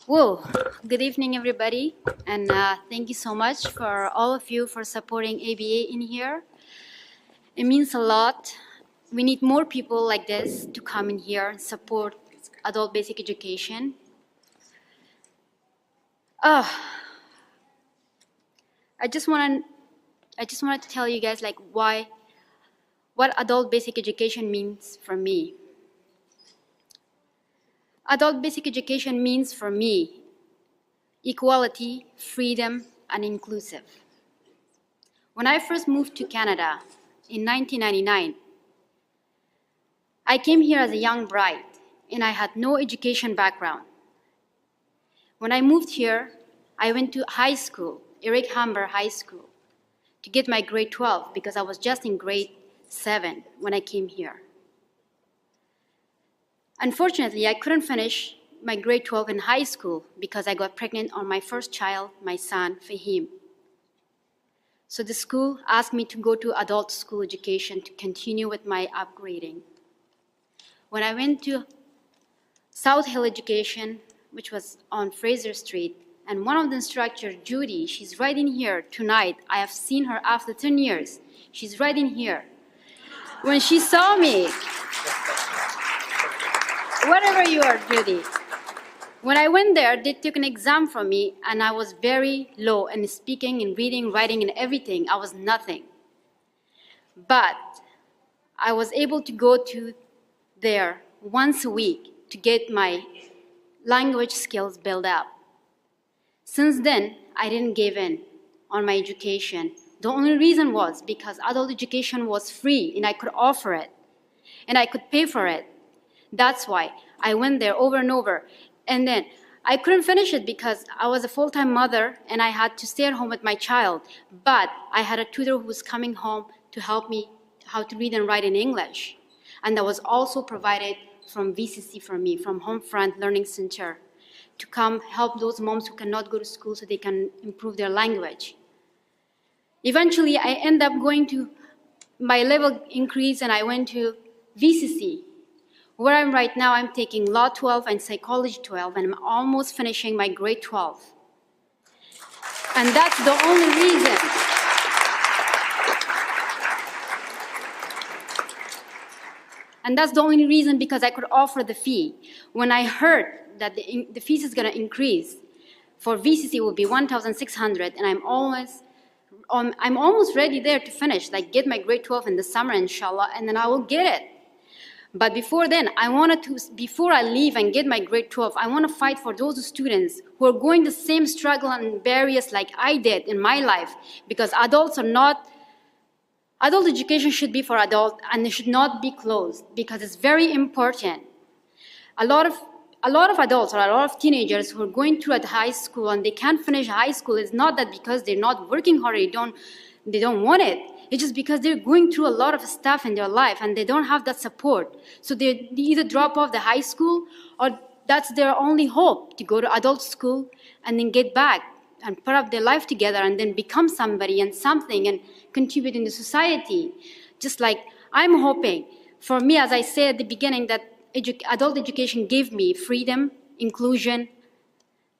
Well, good evening, everybody, and thank you so much for all of you for supporting ABA in here. It means a lot. We need more people like this to come in here and support adult basic education. Uh, I just wanted to tell you guys like what adult basic education means for me. Adult basic education means for me equality, freedom, and inclusive. When I first moved to Canada in 1999, I came here as a young bride and I had no education background. When I moved here, I went to high school, Eric Hamber High School, to get my grade 12 because I was just in grade 7 when I came here. Unfortunately, I couldn't finish my grade 12 in high school because I got pregnant on my first child, my son, Fahim. So the school asked me to go to adult school education to continue with my upgrading. When I went to South Hill Education, which was on Fraser Street, and one of the instructors, Judy, she's right in here tonight. I have seen her after 10 years. She's right in here. When she saw me, wherever you are, Judy, when I went there, they took an exam from me, and I was very low in speaking and reading, writing, and everything. I was nothing. But I was able to go to there once a week to get my language skills built up. Since then, I didn't give in on my education. The only reason was because adult education was free and I could offer it and I could pay for it. That's why I went there over and over. And then I couldn't finish it because I was a full-time mother and I had to stay at home with my child. But I had a tutor who was coming home to help me how to read and write in English. And that was also provided from VCC for me, from Homefront Learning Center, to come help those moms who cannot go to school so they can improve their language. Eventually, I ended up going to my level increase and I went to VCC. Where I'm right now, I'm taking Law 12 and Psychology 12, and I'm almost finishing my grade 12. And that's the only reason. And that's the only reason because I could offer the fee. When I heard that the fees is going to increase, for VCC it will be 1,600, and I'm almost ready there to finish, like get my grade 12 in the summer, inshallah, and then I will get it. But before then, before I leave and get my grade 12, I want to fight for those students who are going the same struggle and barriers like I did in my life, because adult education should be for adults and it should not be closed because it's very important. A lot of adults or a lot of teenagers who are going through at high school and they can't finish high school, it's not that because they're not working hard, they don't want it. It's just because they're going through a lot of stuff in their life and they don't have that support. So they either drop off the high school or that's their only hope, to go to adult school and then get back and put up their life together and then become somebody and something and contribute in the society. Just like I'm hoping, for me, as I said at the beginning, that adult education gave me freedom, inclusion,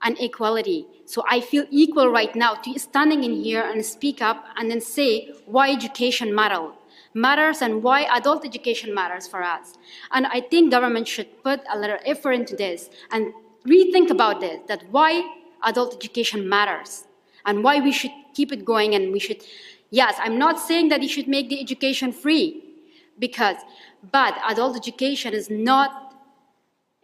and equality. So I feel equal right now to standing in here and speak up and then say why education matters and why adult education matters for us. And I think government should put a little effort into this and rethink about this, that why adult education matters and why we should keep it going. And we should, yes, I'm not saying that you should make the education free, but adult education is not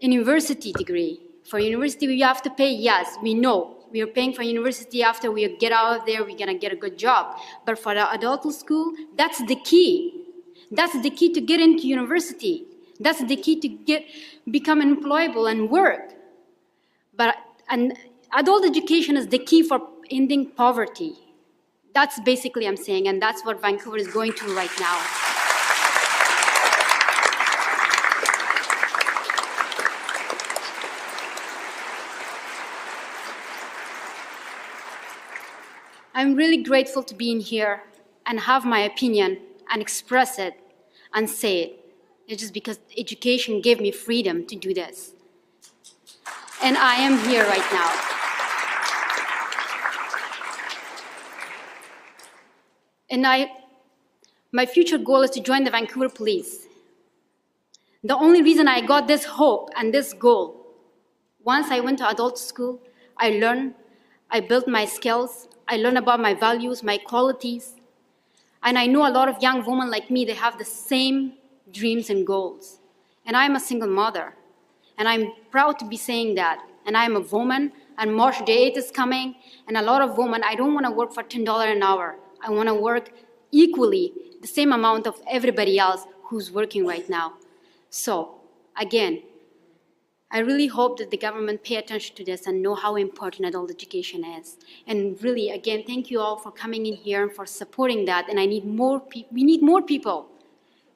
a university degree. For university, we have to pay, yes, we know. We are paying for university after we get out of there, we're gonna get a good job. But for the adult school, that's the key. That's the key to get into university. That's the key to become employable and work. And adult education is the key for ending poverty. That's basically I'm saying, and that's what Vancouver is going through right now. I'm really grateful to be in here and have my opinion and express it and say it. It's just because education gave me freedom to do this. and I am here right now. And my future goal is to join the Vancouver Police. The only reason I got this hope and this goal, once I went to adult school, I learned, I built my skills, I learned about my values, my qualities, and I know a lot of young women like me, they have the same dreams and goals. And I'm a single mother, and I'm proud to be saying that. And I'm a woman, and March the 8th is coming, and a lot of women, I don't want to work for $10 an hour. I want to work equally, the same amount of everybody else who's working right now. So, again, I really hope that the government pay attention to this and know how important adult education is. And really, again, thank you all for coming in here and for supporting that. And we need more people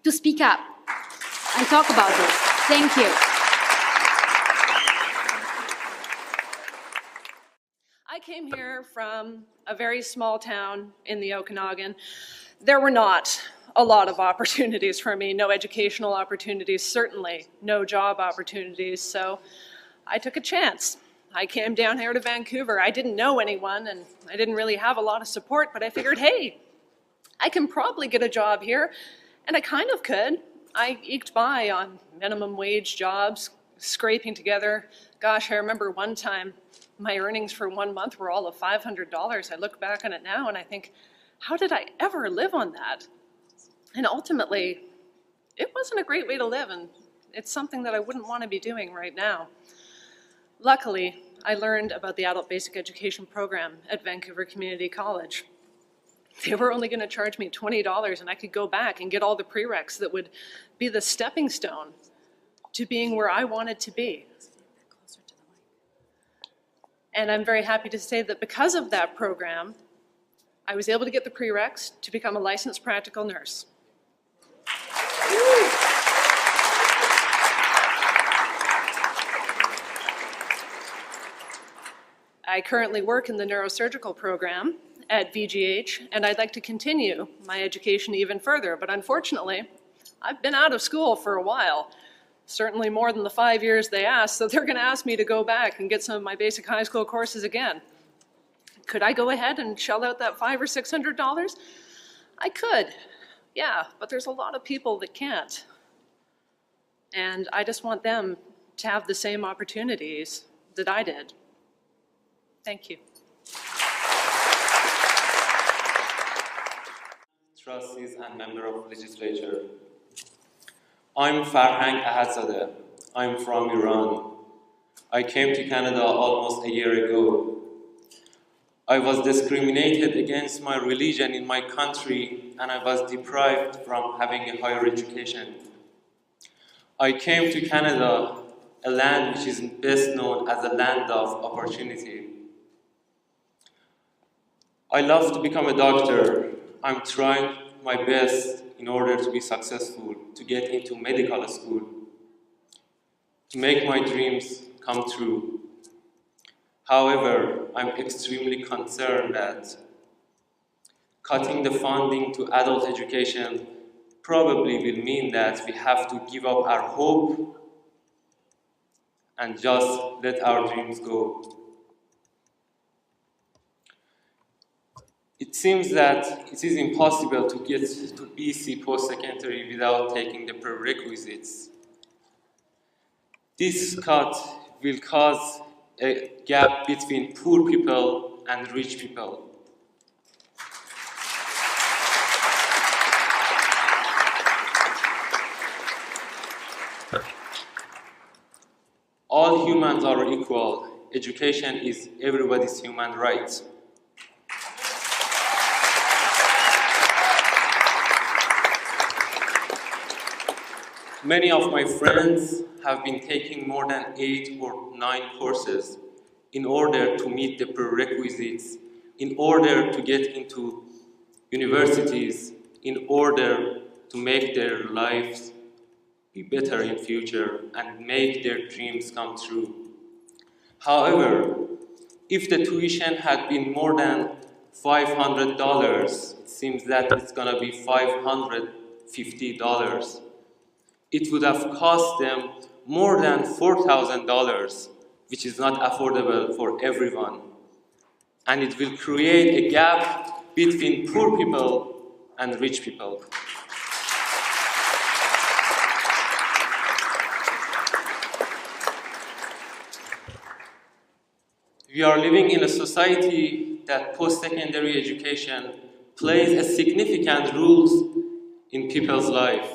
to speak up and talk about this. Thank you. I came here from a very small town in the Okanagan. There were not a lot of opportunities for me, no educational opportunities, certainly no job opportunities, so I took a chance. I came down here to Vancouver. I didn't know anyone and I didn't really have a lot of support, but I figured, hey, I can probably get a job here, and I kind of could. I eked by on minimum wage jobs, scraping together. Gosh, I remember one time my earnings for 1 month were all of $500. I look back on it now and I think, how did I ever live on that? And ultimately, it wasn't a great way to live, and it's something that I wouldn't want to be doing right now. Luckily, I learned about the Adult Basic Education program at Vancouver Community College. They were only going to charge me $20, and I could go back and get all the prereqs that would be the stepping stone to being where I wanted to be. And I'm very happy to say that because of that program, I was able to get the prereqs to become a licensed practical nurse. I currently work in the neurosurgical program at VGH, and I'd like to continue my education even further, but unfortunately, I've been out of school for a while, certainly more than the 5 years they asked, so they're going to ask me to go back and get some of my basic high school courses again. Could I go ahead and shell out that $500 or $600? I could, yeah, but there's a lot of people that can't. And I just want them to have the same opportunities that I did. Thank you. Trustees and member of legislature. I'm Farhang Ahadzadeh. I'm from Iran. I came to Canada almost a year ago. I was discriminated against my religion in my country, and I was deprived from having a higher education. I came to Canada, a land which is best known as a land of opportunity. I love to become a doctor. I'm trying my best in order to be successful, to get into medical school, to make my dreams come true. However, I'm extremely concerned that cutting the funding to adult education probably will mean that we have to give up our hope and just let our dreams go. It seems that it is impossible to get to BC post-secondary without taking the prerequisites. This cut will cause a gap between poor people and rich people. All humans are equal. Education is everybody's human right. Many of my friends have been taking more than 8 or 9 courses in order to meet the prerequisites, in order to get into universities, in order to make their lives be better in future and make their dreams come true. However, if the tuition had been more than $500, it seems that it's gonna be $550. It would have cost them more than $4,000 which is not affordable for everyone. And it will create a gap between poor people and rich people. We are living in a society that post-secondary education plays a significant role in people's life.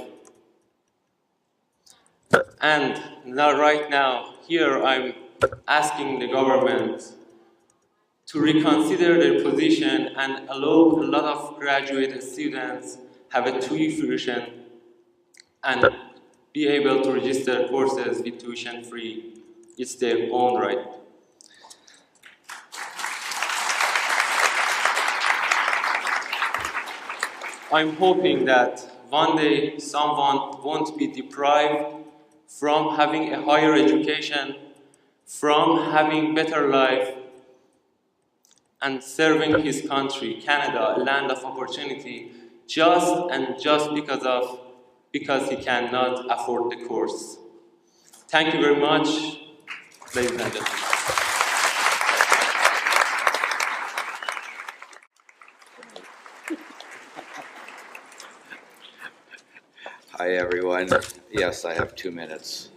And now, right now, here I'm asking the government to reconsider their position and allow a lot of graduate students have a tuition and be able to register courses with tuition free. It's their own right. I'm hoping that one day someone won't be deprived from having a higher education, from having better life, and serving his country, Canada, a land of opportunity, just because he cannot afford the course. Thank you very much, ladies and gentlemen. Hi, everyone. Yes, I have 2 minutes.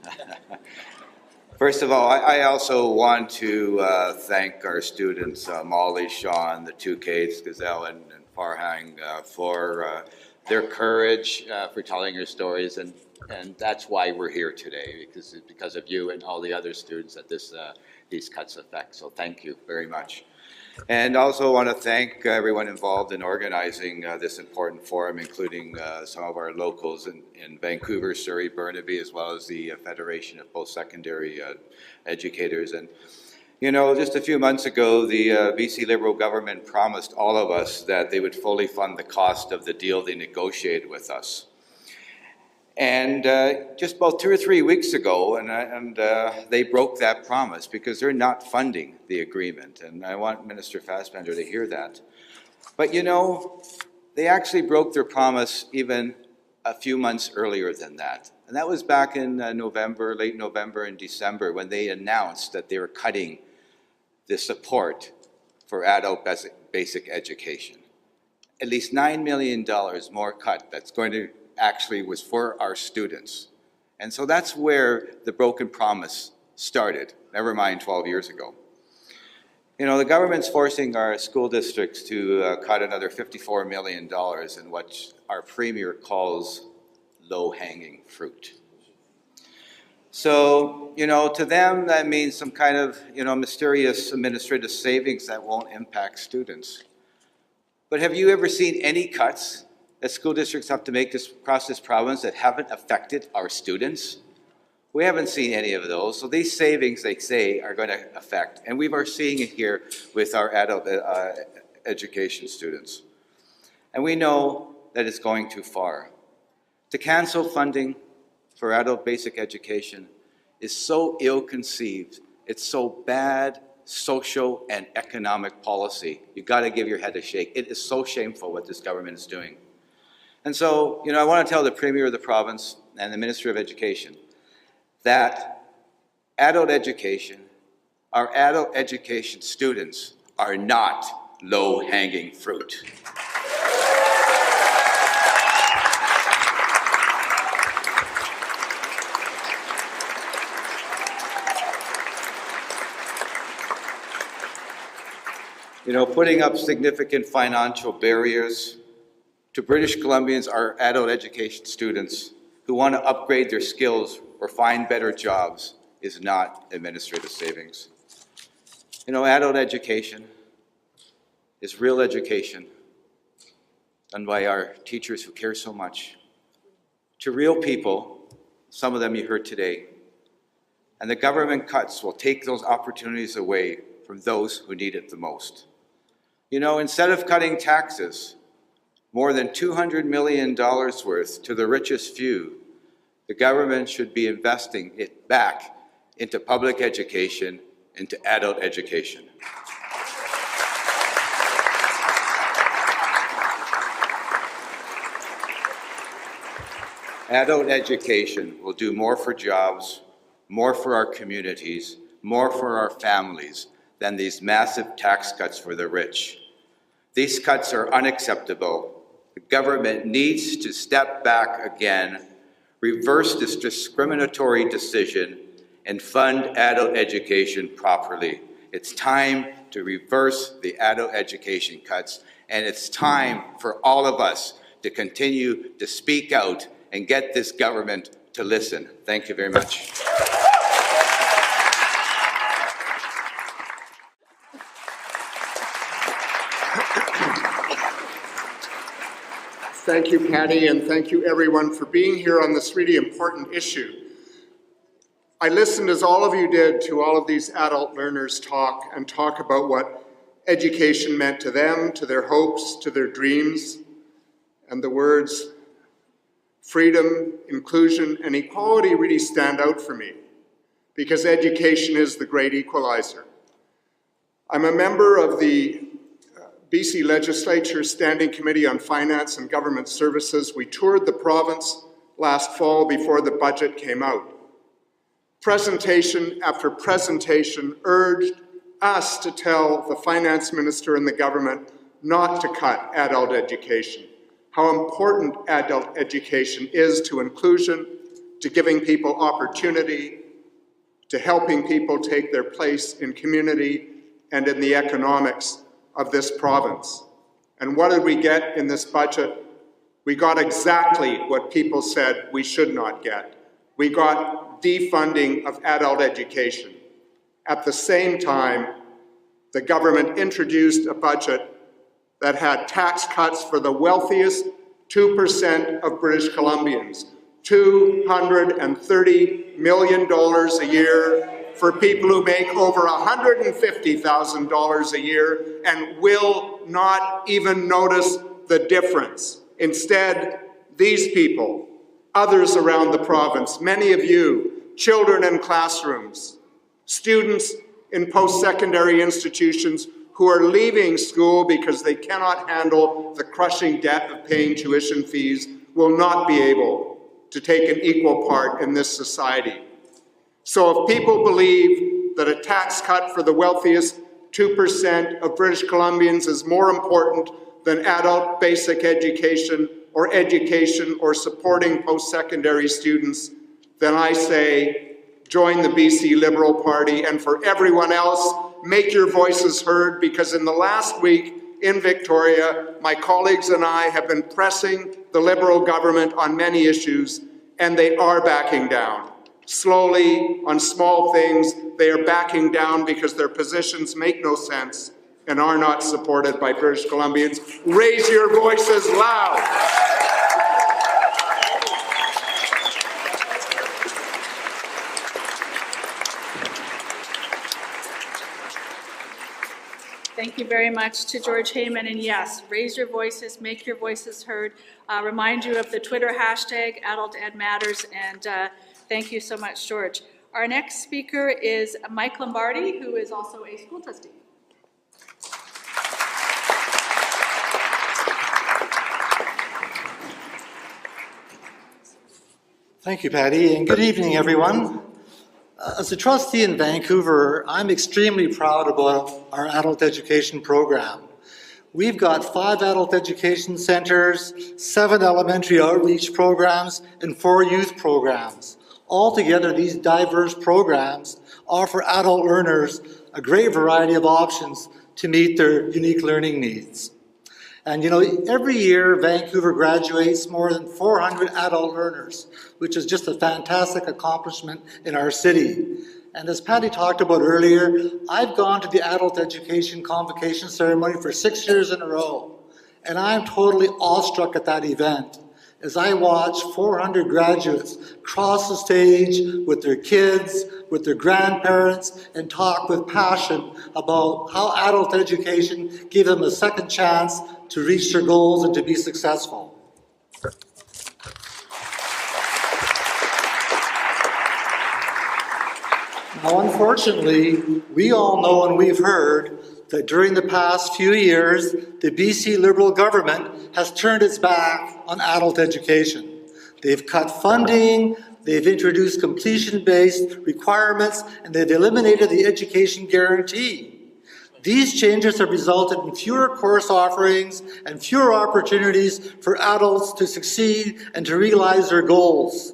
First of all, I also want to thank our students, Molly, Sean, the two Kates, Gazelle, and Farhang, for their courage, for telling your stories, and that's why we're here today, because of you and all the other students that these cuts affect. So thank you very much. And also want to thank everyone involved in organizing this important forum, including some of our locals in Vancouver, Surrey, Burnaby, as well as the Federation of Post-Secondary Educators. And, you know, just a few months ago, the BC Liberal government promised all of us that they would fully fund the cost of the deal they negotiated with us. And just about 2 or 3 weeks ago, they broke that promise because they're not funding the agreement. And I want Minister Fassbender to hear that. But you know, they actually broke their promise even a few months earlier than that. And that was back in November, late November and December, when they announced that they were cutting the support for adult basic education. At least $9 million more cut that's going to actually was for our students. And so that's where the broken promise started, never mind 12 years ago. You know, the government's forcing our school districts to cut another $54 million in what our premier calls low-hanging fruit. So, you know, to them, that means some kind of, you know, mysterious administrative savings that won't impact students. But have you ever seen any cuts that school districts have to make across this province that haven't affected our students? We haven't seen any of those. So these savings, they say, are going to affect. And we are seeing it here with our adult education students. And we know that it's going too far. To cancel funding for adult basic education is so ill-conceived. It's so bad social and economic policy. You've got to give your head a shake. It is so shameful what this government is doing. And so, you know, I want to tell the Premier of the province and the Minister of Education that adult education, our adult education students are not low-hanging fruit. You know, putting up significant financial barriers to British Columbians, our adult education students who want to upgrade their skills or find better jobs is not administrative savings. You know, adult education is real education done by our teachers who care so much to real people, some of them you heard today. And the government cuts will take those opportunities away from those who need it the most. You know, instead of cutting taxes, more than $200 million worth to the richest few, the government should be investing it back into public education, into adult education. Adult education will do more for jobs, more for our communities, more for our families than these massive tax cuts for the rich. These cuts are unacceptable. The government needs to step back again, reverse this discriminatory decision, and fund adult education properly. It's time to reverse the adult education cuts, and it's time for all of us to continue to speak out and get this government to listen. Thank you very much. Thank you, Patty, and thank you everyone for being here on this really important issue. I listened, as all of you did, to all of these adult learners talk about what education meant to them, to their hopes, to their dreams, and the words freedom, inclusion, and equality really stand out for me, because education is the great equalizer. I'm a member of the BC Legislature Standing Committee on Finance and Government Services. We toured the province last fall before the budget came out. Presentation after presentation urged us to tell the finance minister and the government not to cut adult education, how important adult education is to inclusion, to giving people opportunity, to helping people take their place in community and in the economics of this province. And what did we get in this budget? We got exactly what people said we should not get. We got defunding of adult education. At the same time, the government introduced a budget that had tax cuts for the wealthiest 2% of British Columbians, $230 million a year for people who make over $150,000 a year and will not even notice the difference. Instead, these people, others around the province, many of you, children in classrooms, students in post-secondary institutions who are leaving school because they cannot handle the crushing debt of paying tuition fees, will not be able to take an equal part in this society. So if people believe that a tax cut for the wealthiest 2% of British Columbians is more important than adult basic education or supporting post-secondary students, then I say join the BC Liberal Party, and for everyone else, make your voices heard, because in the last week in Victoria, my colleagues and I have been pressing the Liberal government on many issues, and they are backing down. Slowly, on small things, they are backing down because their positions make no sense and are not supported by British Columbians. Raise your voices loud. Thank you very much to George Heyman, and yes, raise your voices, make your voices heard. Remind you of the Twitter hashtag, AdultEdMatters, and thank you so much, George. Our next speaker is Mike Lombardi, who is also a school trustee. Thank you, Patty, and good evening, everyone. As a trustee in Vancouver, I'm extremely proud about our adult education program. We've got 5 adult education centers, 7 elementary outreach programs, and 4 youth programs. Altogether, these diverse programs offer adult learners a great variety of options to meet their unique learning needs. And you know, every year Vancouver graduates more than 400 adult learners, which is just a fantastic accomplishment in our city. And as Patty talked about earlier, I've gone to the adult education convocation ceremony for 6 years in a row. And I'm totally awestruck at that event as I watch 400 graduates cross the stage with their kids, with their grandparents, and talk with passion about how adult education gave them a second chance to reach their goals and to be successful. Now, unfortunately, we all know and we've heard that during the past few years, the BC Liberal government has turned its back on adult education. They've cut funding, they've introduced completion-based requirements, and they've eliminated the education guarantee. These changes have resulted in fewer course offerings and fewer opportunities for adults to succeed and to realize their goals.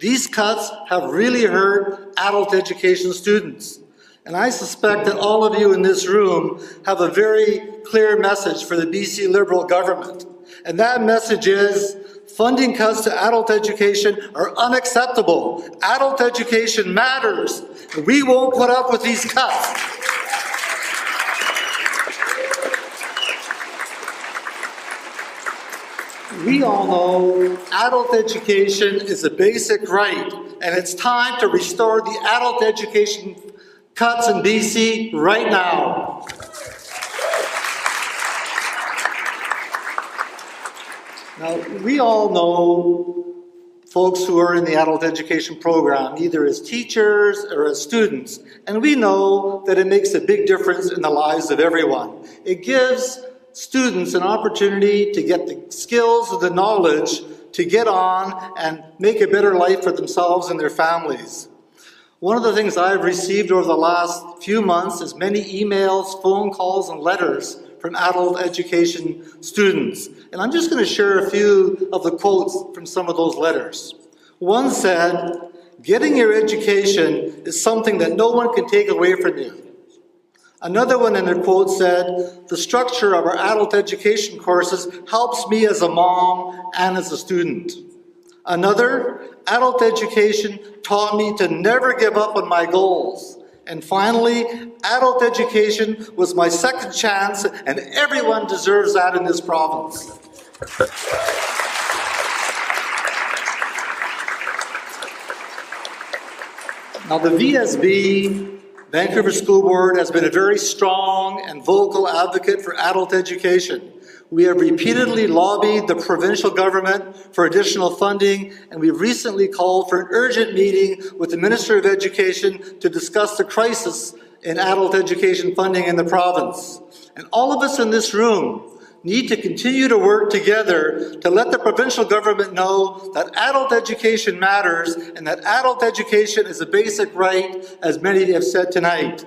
These cuts have really hurt adult education students. And I suspect that all of you in this room have a very clear message for the BC Liberal government. And that message is, funding cuts to adult education are unacceptable. Adult education matters. And we won't put up with these cuts. We all know adult education is a basic right, and it's time to restore the adult education cuts in BC right now. Now, we all know folks who are in the adult education program, either as teachers or as students, and we know that it makes a big difference in the lives of everyone. It gives students an opportunity to get the skills and the knowledge to get on and make a better life for themselves and their families. One of the things I've received over the last few months is many emails, phone calls, and letters from adult education students. And I'm just going to share a few of the quotes from some of those letters. One said, "Getting your education is something that no one can take away from you." Another one in their quote said, "The structure of our adult education courses helps me as a mom and as a student." Another, "Adult education taught me to never give up on my goals." And finally, "Adult education was my second chance, and everyone deserves that in this province." Now, the VSB, Vancouver School Board, has been a very strong and vocal advocate for adult education. We have repeatedly lobbied the provincial government for additional funding, and we've recently called for an urgent meeting with the Minister of Education to discuss the crisis in adult education funding in the province. And all of us in this room need to continue to work together to let the provincial government know that adult education matters and that adult education is a basic right, as many have said tonight.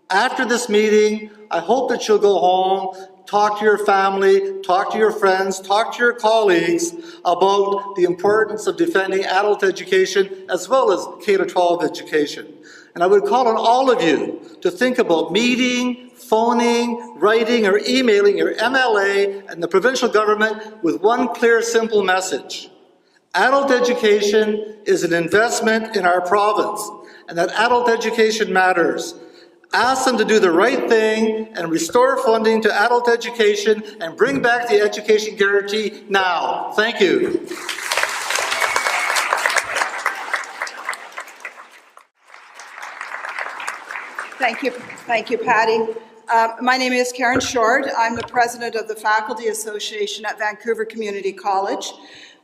After this meeting, I hope that you'll go home, talk to your family, talk to your friends, talk to your colleagues about the importance of defending adult education as well as K-12 education. And I would call on all of you to think about meeting, phoning, writing, or emailing your MLA and the provincial government with one clear, simple message. Adult education is an investment in our province, and that adult education matters. Ask them to do the right thing and restore funding to adult education and bring back the education guarantee now. Thank you. Thank you, Patty. My name is Karen Short. I'm the president of the Faculty Association at Vancouver Community College.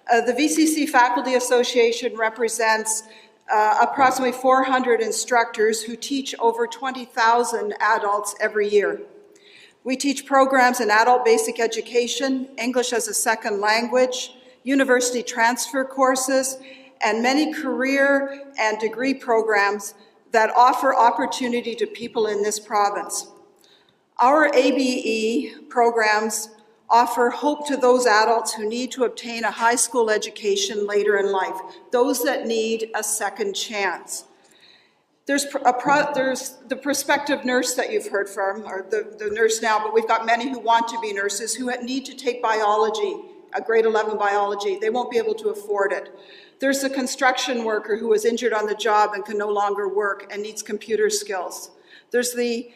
The VCC Faculty Association represents approximately 400 instructors who teach over 20,000 adults every year. We teach programs in adult basic education, English as a second language, university transfer courses, and many career and degree programs that offer opportunity to people in this province. Our ABE programs offer hope to those adults who need to obtain a high school education later in life, those that need a second chance. There's the prospective nurse that you've heard from, or the nurse now, but we've got many who want to be nurses who need to take biology, a grade 11 biology. They won't be able to afford it. There's the construction worker who was injured on the job and can no longer work and needs computer skills. There's the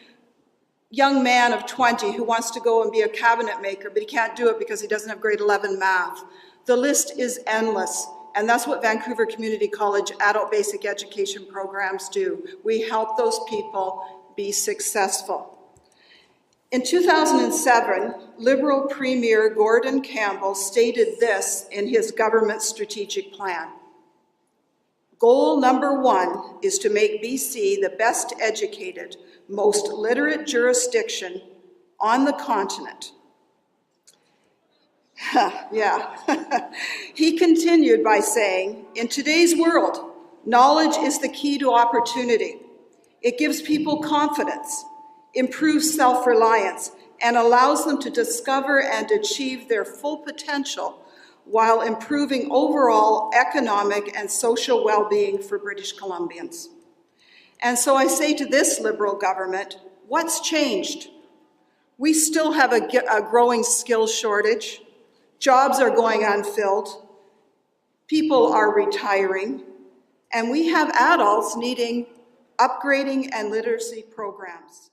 young man of 20 who wants to go and be a cabinet maker, but he can't do it because he doesn't have grade 11 math. The list is endless, and that's what Vancouver Community College adult basic education programs do. We help those people be successful. In 2007, Liberal Premier Gordon Campbell stated this in his government strategic plan. Goal number 1 is to make BC the best educated, most literate jurisdiction on the continent. Yeah. He continued by saying, in today's world, knowledge is the key to opportunity. It gives people confidence, improves self-reliance, and allows them to discover and achieve their full potential while improving overall economic and social well-being for British Columbians. And so I say to this Liberal government, what's changed? We still have a growing skills shortage. Jobs are going unfilled. People are retiring. And we have adults needing upgrading and literacy programs.